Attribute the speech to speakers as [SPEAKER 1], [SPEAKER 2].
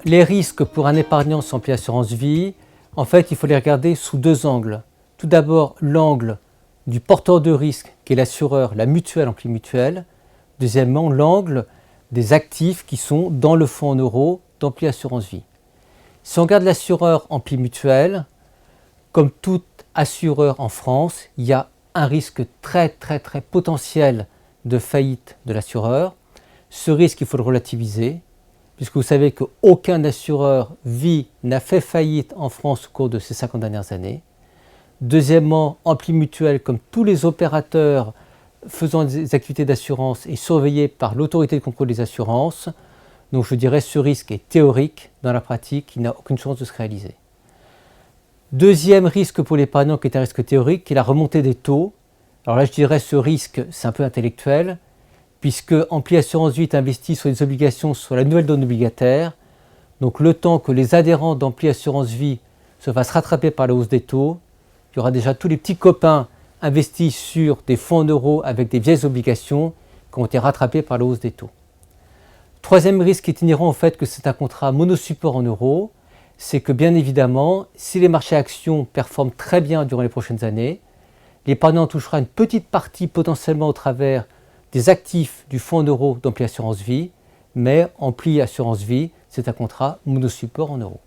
[SPEAKER 1] Les risques pour un épargnant sans pli assurance vie, en fait, il faut les regarder sous deux angles. Tout d'abord, l'angle du porteur de risque, qui est l'assureur, la mutuelle en pli mutuel. Deuxièmement, l'angle des actifs qui sont dans le fonds en euros d'ampli assurance vie. Si on regarde l'assureur en pli mutuel, comme tout assureur en France, il y a un risque très potentiel de faillite de l'assureur. Ce risque, il faut le relativiser, puisque vous savez qu'aucun assureur vie n'a fait faillite en France au cours de ces 50 dernières années. Deuxièmement, en pli mutuel, comme tous les opérateurs faisant des activités d'assurance, est surveillé par l'autorité de contrôle des assurances. Donc je dirais ce risque est théorique, dans la pratique, il n'a aucune chance de se réaliser. Deuxième risque pour l'épargnant qui est un risque théorique, qui est la remontée des taux. Alors là je dirais ce risque, c'est un peu intellectuel, puisque Ampli Assurance Vie est investi sur les obligations sur la nouvelle donne obligataire. Donc le temps que les adhérents d'Ampli Assurance Vie se fassent rattraper par la hausse des taux, il y aura déjà tous les petits copains investis sur des fonds en euros avec des vieilles obligations qui ont été rattrapés par la hausse des taux. Troisième risque est inhérent au fait que c'est un contrat monosupport en euros, c'est que bien évidemment, si les marchés actions performent très bien durant les prochaines années, l'épargnant touchera une petite partie potentiellement au travers des actifs du fonds en euros d'Ampli Assurance Vie, mais Ampli Assurance Vie, c'est un contrat monosupport en euros.